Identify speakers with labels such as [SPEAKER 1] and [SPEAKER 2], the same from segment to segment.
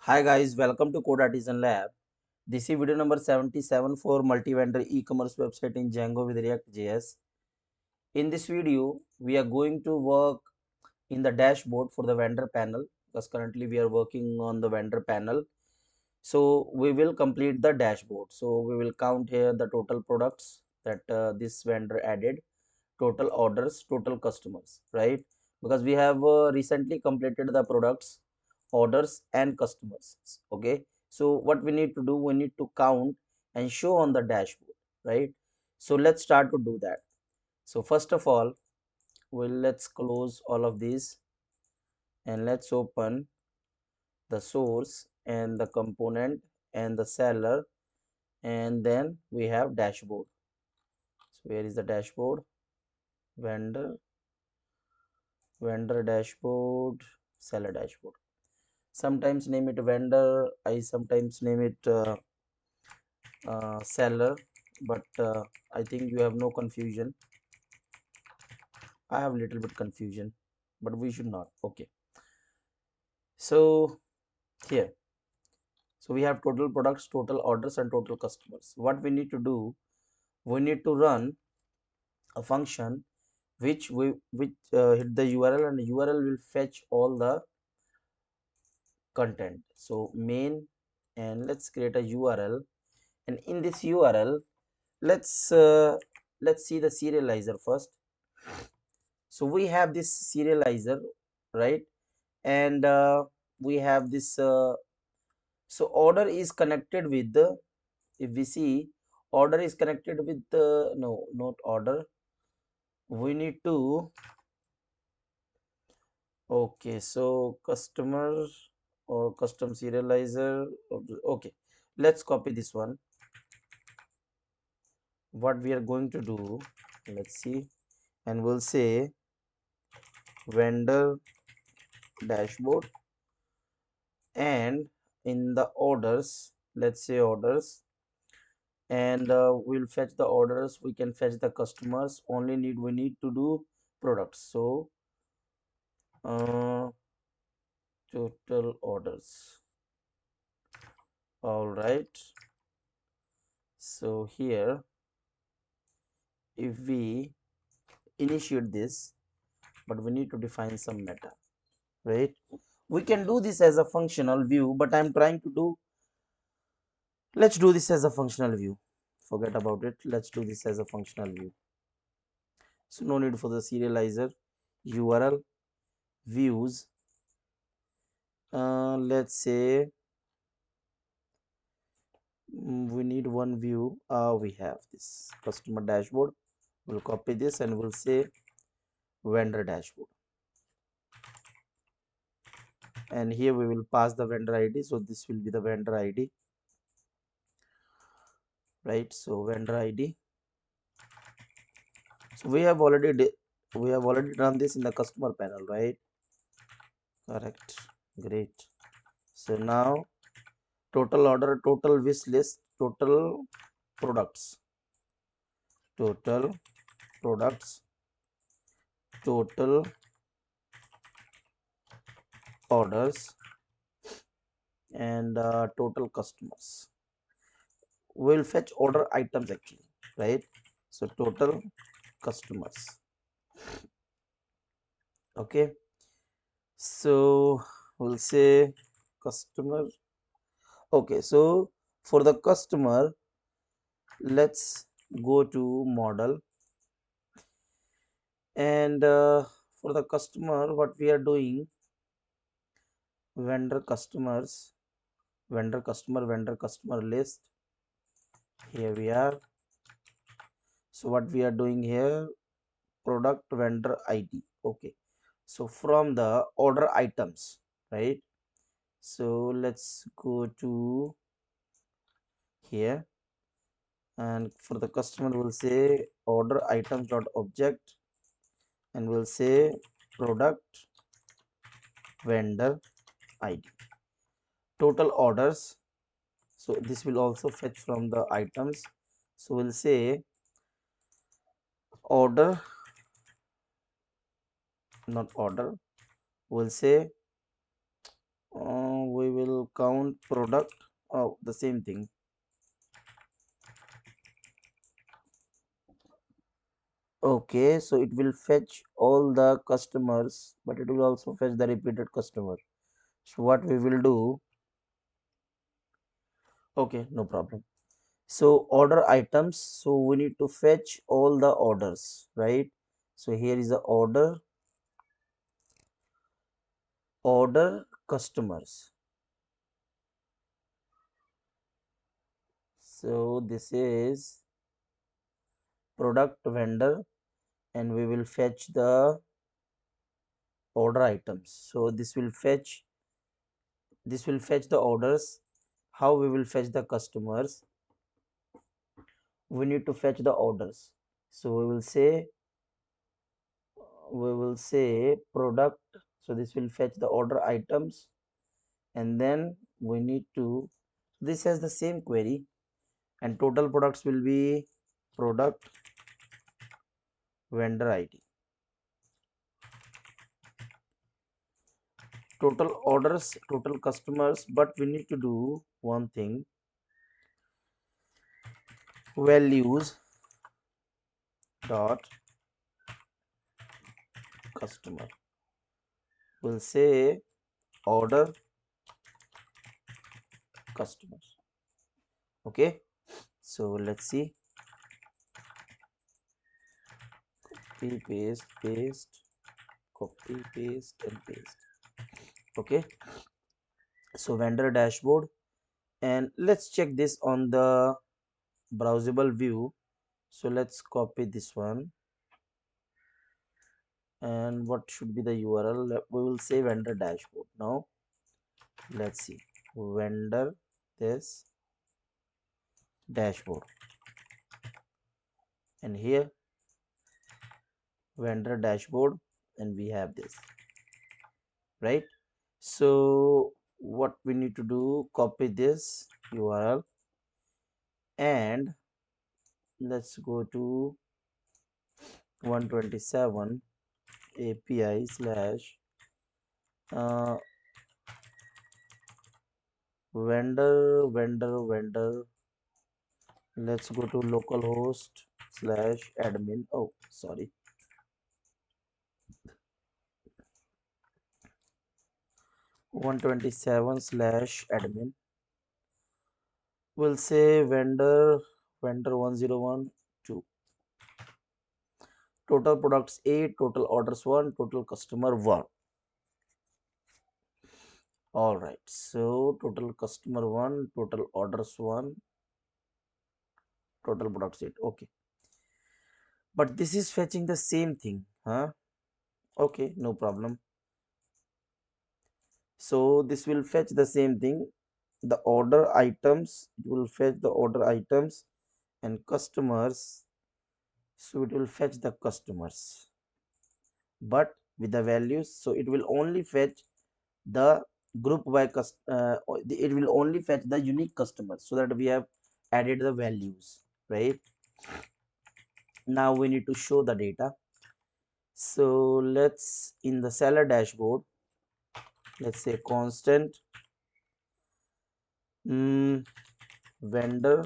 [SPEAKER 1] Hi guys, welcome to Code Artisan Lab. This is video number 77 for multi-vendor e-commerce website in Django with React.js. In this video, we are going to work in the dashboard for the vendor panel because currently we are working on the vendor panel. So we will complete the dashboard. So we will count here the total products that this vendor added, total orders, total customers, right? Because we have recently completed the products, orders and customers. Okay, so what we need to do, we need to count and show on the dashboard, right? So let's start to do that. So first of all, let's close all of these and let's open the source and the component and the seller, and then we have dashboard. So where is the dashboard? Vendor dashboard, seller dashboard. Sometimes name it vendor, I sometimes name it seller, but I think you have no confusion. I have a little bit confusion, but we should not. Okay, so here, so we have total products, total orders and total customers. What we need to do, we need to run a function which hit the URL, and the URL will fetch all the content. So main, and let's create a URL, and in this URL let's see the serializer first. So we have this serializer, right? And we have this so order is connected with the, if we see, order is connected with the, no, not order, we need to, okay, so customer or custom serializer. Okay, let's copy this one. What we are going to do, let's see, and we'll say vendor dashboard, and in the orders, let's say orders, and we'll fetch the orders, we can fetch the customers, only we need to do products. So total orders. All right, so here if we initiate this, but we need to define some meta, right? We can do this as a functional view, but I'm trying to do, let's do this as a functional view. Forget about it, let's do this as a functional view. So no need for the serializer. URL views, let's say we need one view. We have this customer dashboard, we'll copy this and we'll say vendor dashboard, and here we will pass the vendor ID. So this will be the vendor ID, right? So vendor ID. So we have already done this in the customer panel, right? Correct, great. So now total order, total wish list, total products, total products, total orders, and total customers. We'll fetch order items actually, right? So total customers. Okay, so we'll say customer. Okay, so for the customer, let's go to model, and for the customer, what we are doing, vendor customers, vendor customer list. Here we are. So what we are doing here, product vendor ID. Okay, so from the order items, right? So let's go to here, and for the customer we'll say order items dot object, and we'll say product vendor ID. Total orders, so this will also fetch from the items. So we'll say order, not order, we'll say we will count product. Oh, the same thing. Okay, so it will fetch all the customers, but it will also fetch the repeated customer. So what we will do, okay, no problem. So order items, so we need to fetch all the orders, right? So here is the order customers. So this is product vendor, and we will fetch the order items. So this will fetch the orders. How we will fetch the customers? We need to fetch the orders. So we will say product. So this will fetch the order items, and then we need to, this has the same query, and total products will be product vendor ID. Total orders, total customers, but we need to do one thing, values dot customer. We'll say order customers. Okay, so let's see, copy paste, copy paste and paste. Okay, so vendor dashboard, and let's check this on the browsable view. So let's copy this one, and what should be the URL? We will say vendor dashboard. Now let's see, vendor this dashboard, and here vendor dashboard, and we have this, right? So what we need to do, copy this URL, and let's go to 127 API slash vendor. Let's go to localhost slash admin. Oh, sorry. 127 slash admin. We'll say vendor 101 2. Total products 8, total orders 1, total customer 1. All right, so total customer 1, total orders 1, total products 8. Okay, but this is fetching the same thing, huh? Okay, no problem. So this will fetch the same thing, the order items. It will fetch the order items, and customers, so it will fetch the customers, but with the values. So it will only fetch the group by it will only fetch the unique customers, so that we have added the values, right? Now we need to show the data. So let's, in the seller dashboard, let's say constant vendor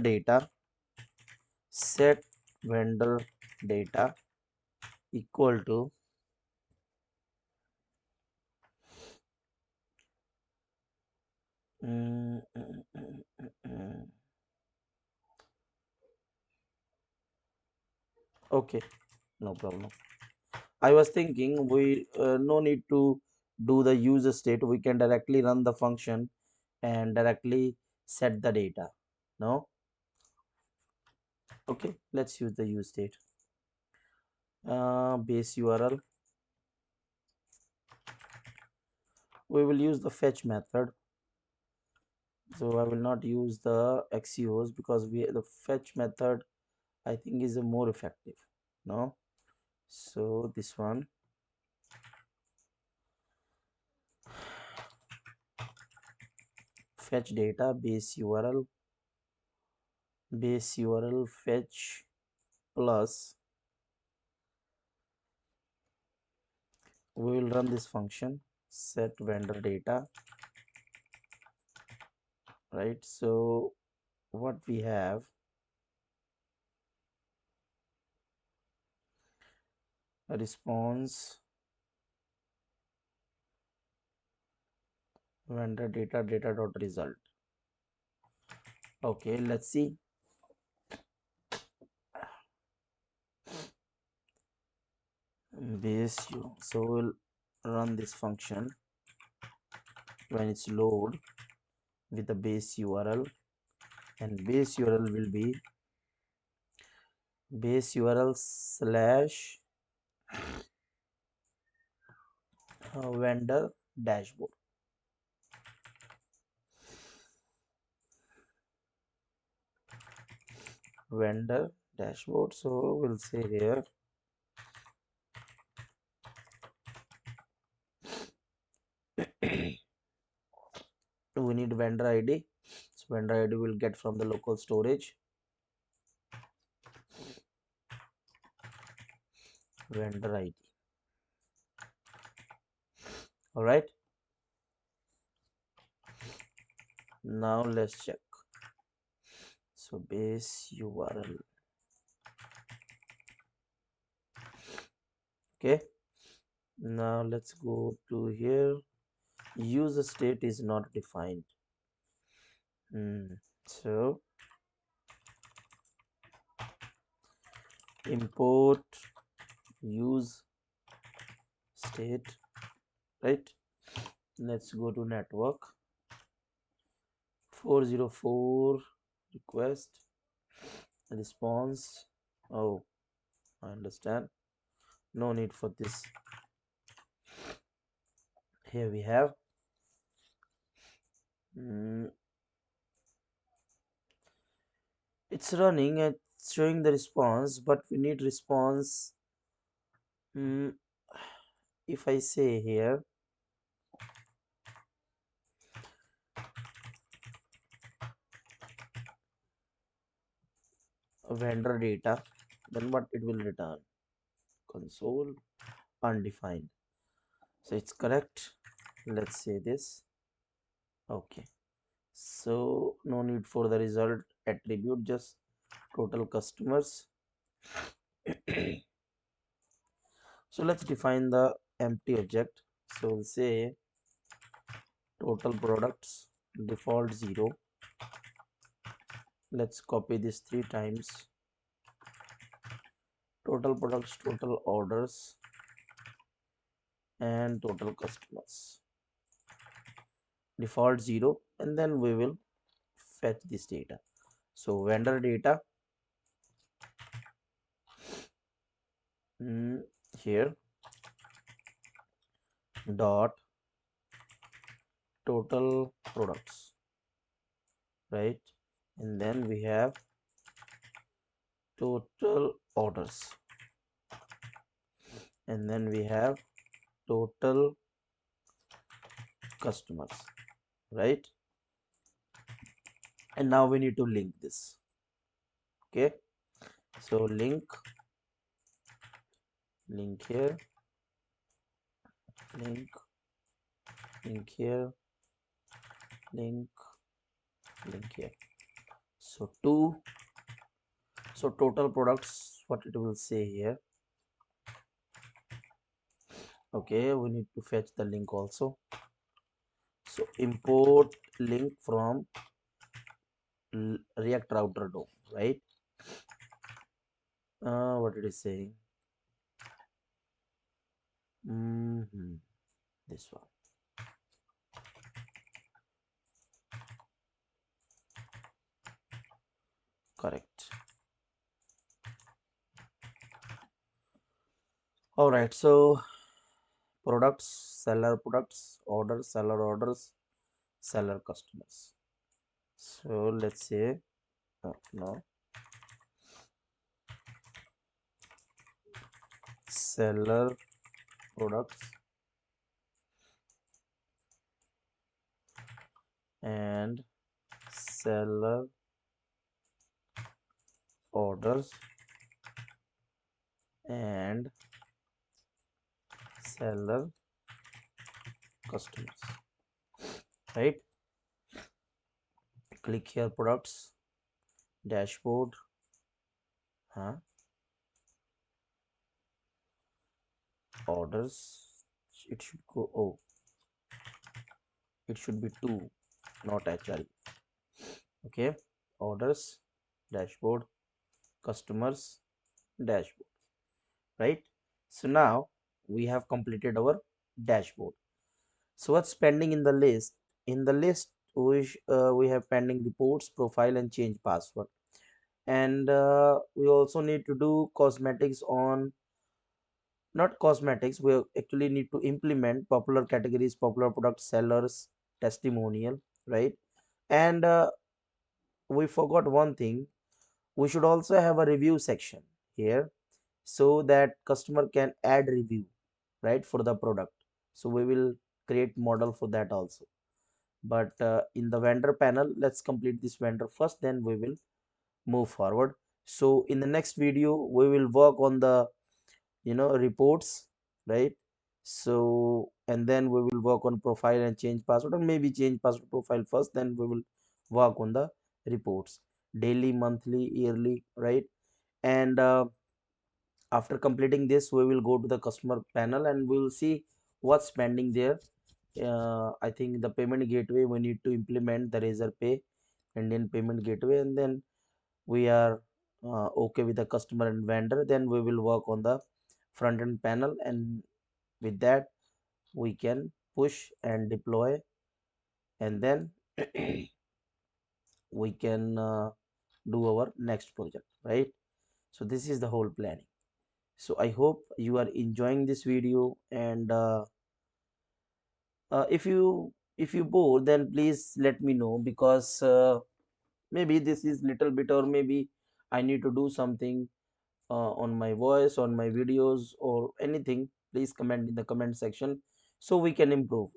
[SPEAKER 1] data, set vendor data equal to okay, no problem. I was thinking we no need to do the user state. We can directly run the function and directly set the data. No? Okay, let's use the use state. Base URL. We will use the fetch method. So I will not use the XUs, because the fetch method I think is a more effective. No? So this one. Fetch data, base URL fetch plus, we will run this function. set vendor data, right? So what we have, a response vendor data dot result. Okay, let's see. Base u, so we'll run this function when it's load with the base URL, and base URL will be base URL slash vendor dashboard. Vendor dashboard. So we'll say here we need vendor ID. So vendor ID will get from the local storage. Vendor ID. All right. Now let's check. So base URL. Okay. Now let's go to here. User state is not defined. So import use state, right? Let's go to network 404 request response. Oh, I understand, no need for this. Here we have it's running and showing the response, but we need response. If I say here vendor data, then what it will return? Console undefined. So it's correct. Let's say this. Okay, so no need for the result attribute, just total customers. So let's define the empty object. So we'll say total products default 0. Let's copy this 3 times. Total products, total orders, and total customers default 0, and then we will fetch this data. So vendor data here dot total products, right? And then we have total orders, and then we have total customers, right? And now we need to link this. Okay, so link here, link here, link here. So total products, what it will say here. Okay, we need to fetch the link also. So import link from React router DOM, right? What it is saying? This one. Correct. All right, so products, seller products, orders, seller orders, seller customers. So let's say no, seller products and seller orders and seller customers, right? Click here, products, dashboard, huh? Orders. It should go, oh, it should be 2, not HRE. Okay, orders, dashboard, customers, dashboard, right? So now we have completed our dashboard. So what's pending in the list? In the list, we have pending reports, profile, and change password. And we also need to do cosmetics on, not cosmetics, we actually need to implement popular categories, popular product sellers, testimonial, right? And we forgot one thing. We should also have a review section here so that customer can add review, right, for the product. So we will create model for that also. But in the vendor panel, let's complete this vendor first, then we will move forward. So in the next video we will work on the reports, right? So and then we will work on profile and change password, or maybe change password profile first, then we will work on the reports, daily, monthly, yearly, right? And after completing this, we will go to the customer panel and we will see what's pending there. I think the payment gateway we need to implement the razor pay Indian payment gateway, and then we are okay with the customer and vendor, then we will work on the front end panel, and with that we can push and deploy, and then we can do our next project, right? So this is the whole planning. So I hope you are enjoying this video, and if you bore, then please let me know, because maybe this is little bit, or maybe I need to do something on my voice, on my videos, or anything. Please comment in the comment section so we can improve,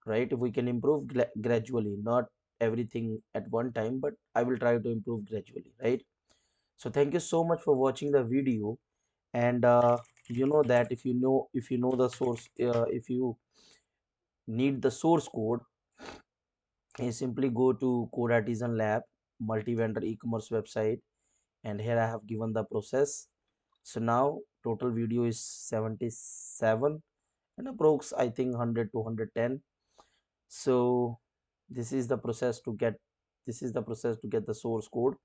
[SPEAKER 1] right? We can improve gradually, not everything at one time, but I will try to improve gradually, right? So thank you so much for watching the video. And you know that if you know the source, if you need the source code, you simply go to Code Artisan Lab multi-vendor e-commerce website, and here I have given the process. So now total video is 77 and approx I think 100 to 110. So this is the process to get the source code.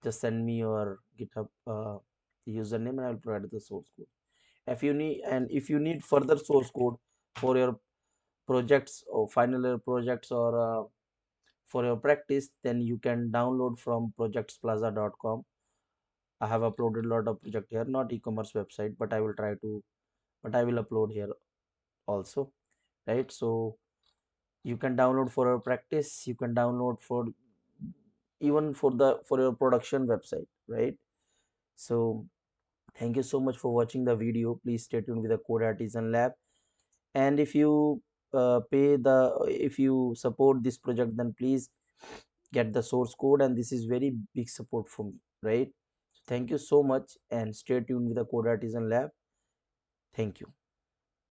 [SPEAKER 1] Just send me your GitHub username, and I will provide the source code. If you need further source code for your projects or final year projects, or for your practice, then you can download from projectsplaza.com. I have uploaded a lot of project here, not e-commerce website, but I will upload here also, right? So you can download for your practice, you can download for even for your production website, right? So thank you so much for watching the video. Please stay tuned with the Code Artisan Lab, and if you support this project, then please get the source code, and this is very big support for me, right? Thank you so much, and stay tuned with the Code Artisan Lab. Thank you.